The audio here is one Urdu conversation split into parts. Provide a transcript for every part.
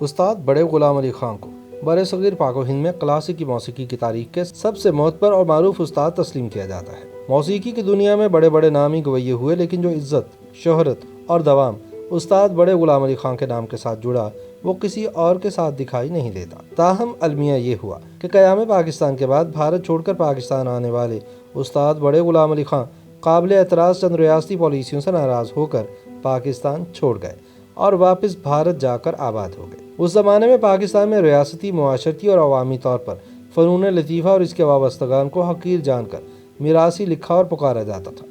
استاد بڑے غلام علی خان کو برصغیر پاک و ہند میں کلاسیکی موسیقی کی تاریخ کے سب سے معتبر اور معروف استاد تسلیم کیا جاتا ہے۔ موسیقی کی دنیا میں بڑے بڑے نام ہی گویے ہوئے، لیکن جو عزت، شہرت اور دوام استاد بڑے غلام علی خان کے نام کے ساتھ جڑا، وہ کسی اور کے ساتھ دکھائی نہیں دیتا۔ تاہم المیہ یہ ہوا کہ قیام پاکستان کے بعد بھارت چھوڑ کر پاکستان آنے والے استاد بڑے غلام علی خان قابل اعتراض چند ریاستی پالیسیوں سے ناراض ہو کر پاکستان چھوڑ گئے اور واپس بھارت جا کر آباد ہو گئے۔ اس زمانے میں پاکستان میں ریاستی، معاشرتی اور عوامی طور پر فنون لطیفہ اور اس کے وابستگان کو حقیر جان کر میراثی لکھا اور پکارا جاتا تھا،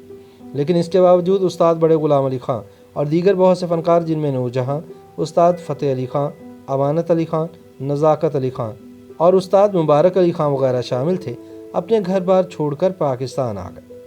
لیکن اس کے باوجود استاد بڑے غلام علی خان اور دیگر بہت سے فنکار، جن میں نور جہاں، استاد فتح علی خان، امانت علی خان، نزاکت علی خان اور استاد مبارک علی خان وغیرہ شامل تھے، اپنے گھر بار چھوڑ کر پاکستان آ گئے۔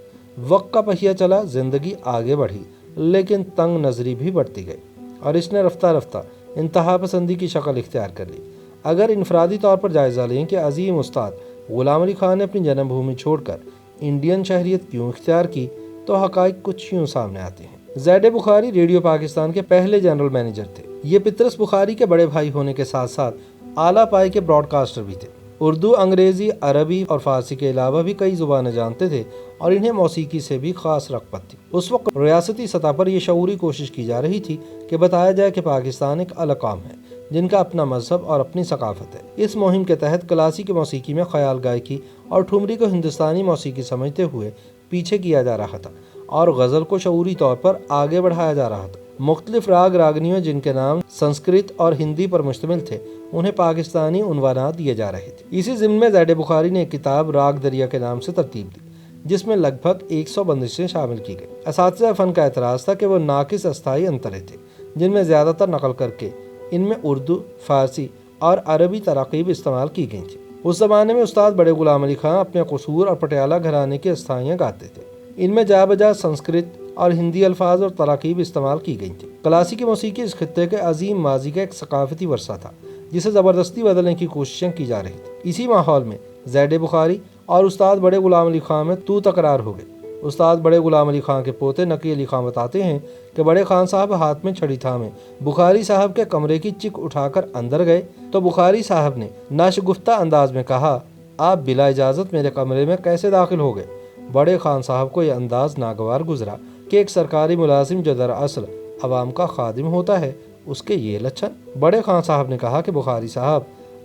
وقت کا پہیہ چلا، زندگی آگے بڑھی، لیکن تنگ نظری بھی بڑھتی گئی اور اس نے رفتہ رفتہ انتہا پسندی کی شکل اختیار کر لی۔ اگر انفرادی طور پر جائزہ لیں کہ عظیم استاد غلام علی خان نے اپنی جنم بھومی چھوڑ کر انڈین شہریت کیوں اختیار کی، تو حقائق کچھ یوں سامنے آتے ہیں۔ زید بخاری ریڈیو پاکستان کے پہلے جنرل مینیجر تھے۔ یہ پطرس بخاری کے بڑے بھائی ہونے کے ساتھ ساتھ اعلیٰ پائے کے براڈ کاسٹر بھی تھے۔ اردو، انگریزی، عربی اور فارسی کے علاوہ بھی کئی زبانیں جانتے تھے اور انہیں موسیقی سے بھی خاص رغبت تھی۔ اس وقت ریاستی سطح پر یہ شعوری کوشش کی جا رہی تھی کہ بتایا جائے کہ پاکستان ایک الگ قوم ہے جن کا اپنا مذہب اور اپنی ثقافت ہے۔ اس مہم کے تحت کلاسیکی موسیقی میں خیال گائکی اور ٹھمری کو ہندوستانی موسیقی سمجھتے ہوئے پیچھے کیا جا رہا تھا اور غزل کو شعوری طور پر آگے بڑھایا جا رہا تھا۔ مختلف راگ راگنیوں، جن کے نام سنسکرت اور ہندی پر مشتمل تھے، انہیں پاکستانی عنوانات دیے جا رہے تھے۔ اسی ضمن میں زید بخاری نے ایک کتاب راگ دریا کے نام سے ترتیب دی، جس میں لگ بھگ 100 بندشیں شامل کی گئی۔ اساتذہ فن کا اعتراض تھا کہ وہ ناقص استھائی انترے تھے، جن میں زیادہ تر نقل کر کے ان میں اردو، فارسی اور عربی تراکیب استعمال کی گئی تھیں۔ اس زمانے میں استاد بڑے غلام علی خان اپنے قصور اور پٹیالہ گھرانے کی استھائیاں گاتے تھے۔ ان میں جا بجا سنسکرت اور ہندی الفاظ اور تراکیب استعمال کی گئی تھیں۔ کلاسیکی موسیقی اس خطے کے عظیم ماضی کا ایک ثقافتی ورثہ تھا، جسے زبردستی بدلنے کی کوششیں کی جا رہی تھیں۔ اسی ماحول میں زید بخاری اور استاد بڑے غلام علی خان میں تو تکرار ہو گئی۔ استاد بڑے غلام علی خان کے پوتے نقی علی خان بتاتے ہیں کہ بڑے خان صاحب ہاتھ میں چھڑی تھامے بخاری صاحب کے کمرے کی چک اٹھا کر اندر گئے تو بخاری صاحب نے ناشگفتہ انداز میں کہا، آپ بلا اجازت میرے کمرے میں کیسے داخل ہو گئے؟ بڑے خان صاحب کو یہ انداز ناگوار گزرا کہ ایک سرکاری ملازم جو دراصل عوام کا خادم ہوتا ہے، اس کے یہ لچھن۔ بڑے خان صاحب نے کہا کہ بخاری صاحب،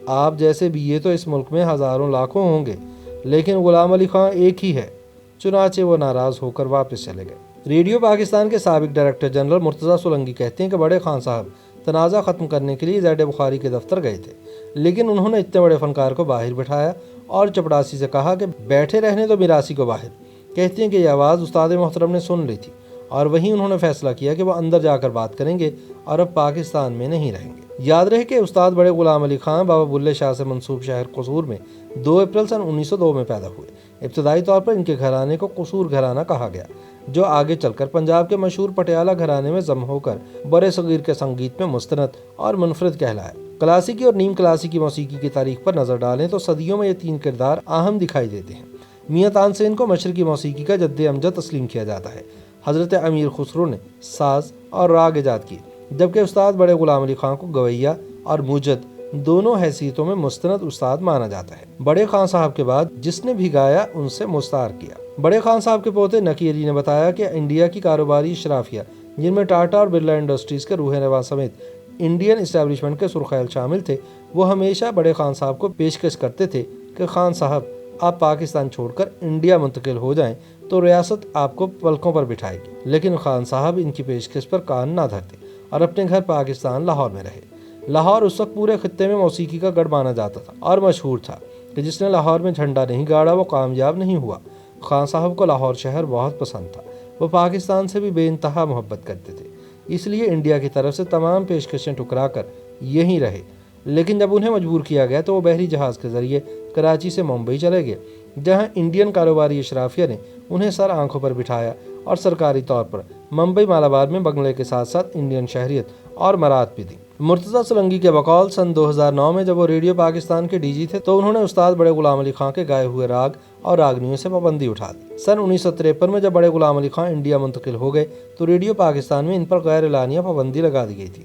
آپ جیسے BA تو اس ملک میں ہزاروں لاکھوں ہوں گے، لیکن غلام علی خان ایک ہی ہے۔ چنانچہ وہ ناراض ہو کر واپس چلے گئے۔ ریڈیو پاکستان کے سابق ڈائریکٹر جنرل مرتضیٰ سولنگی کہتے ہیں کہ بڑے خان صاحب تنازع ختم کرنے کے لیے زید بخاری کے دفتر گئے تھے، لیکن انہوں نے اتنے بڑے فنکار کو باہر بٹھایا اور چپڑاسی سے کہا کہ بیٹھے رہنے دو میراثی کو باہر۔ کہتے ہیں کہ یہ آواز استاد محترم نے سن لی تھی اور وہیں انہوں نے فیصلہ کیا کہ وہ اندر جا کر بات کریں گے اور اب پاکستان میں نہیں رہیں گے۔ یاد رہے کہ استاد بڑے غلام علی خان بابا بلے شاہ سے منسوب شہر قصور میں 2 اپریل سن 1902 میں پیدا ہوئے۔ ابتدائی طور پر ان کے گھرانے کو قصور گھرانہ کہا گیا، جو آگے چل کر پنجاب کے مشہور پٹیالہ گھرانے میں ضم ہو کر برے صغیر کے سنگیت میں مستند اور منفرد کہلایا۔ کلاسیکی اور نیم کلاسیکی موسیقی کی تاریخ پر نظر ڈالیں تو صدیوں میں یہ 3 کردار اہم دکھائی دیتے ہیں۔ میاں تانسین کو مشرقی موسیقی کا جد امجد تسلیم کیا جاتا ہے۔ حضرت امیر خسرو نے ساز اور راگ ایجاد کیے، جبکہ استاد بڑے غلام علی خان کو گویہ اور موجد دونوں حیثیتوں میں مستند استاد مانا جاتا ہے۔ بڑے خان صاحب کے بعد جس نے بھی گایا ان سے مستعار کیا۔ بڑے خان صاحب کے پوتے نقی علی نے بتایا کہ انڈیا کی کاروباری اشرافیہ، جن میں ٹاٹا اور برلا انڈسٹریز کے روح رواں سمیت انڈین اسٹیبلشمنٹ کے سرخیل شامل تھے، وہ ہمیشہ بڑے خان صاحب کو پیشکش کرتے تھے کہ خان صاحب، آپ پاکستان چھوڑ کر انڈیا منتقل ہو جائیں تو ریاست آپ کو پلکوں پر بٹھائے گی، لیکن خان صاحب ان کی پیشکش پر کان نہ دھرتے اور اپنے گھر پاکستان لاہور میں رہے۔ لاہور اس وقت پورے خطے میں موسیقی کا گڑھ مانا جاتا تھا اور مشہور تھا کہ جس نے لاہور میں جھنڈا نہیں گاڑا وہ کامیاب نہیں ہوا۔ خان صاحب کو لاہور شہر بہت پسند تھا، وہ پاکستان سے بھی بے انتہا محبت کرتے تھے، اس لیے انڈیا کی طرف سے تمام پیشکشیں ٹھکرا کر یہیں رہے۔ لیکن جب انہیں مجبور کیا گیا تو وہ بحری جہاز کے ذریعے کراچی سے ممبئی چلے گئے، جہاں انڈین کاروباری اشرافیہ نے انہیں سر آنکھوں پر بٹھایا اور سرکاری طور پر ممبئی مالابار میں بنگلے کے ساتھ ساتھ انڈین شہریت اور مراد بھی دی۔ مرتضیٰ سولنگی کے بقول سن 2009 میں جب وہ ریڈیو پاکستان کے DG تھے تو انہوں نے استاد بڑے غلام علی خان کے گائے ہوئے راگ اور راگنیوں سے پابندی اٹھا دی۔ سن 1953 میں جب بڑے غلام علی خان انڈیا منتقل ہو گئے تو ریڈیو پاکستان میں ان پر غیر اعلانیہ پابندی لگا دی گئی تھی۔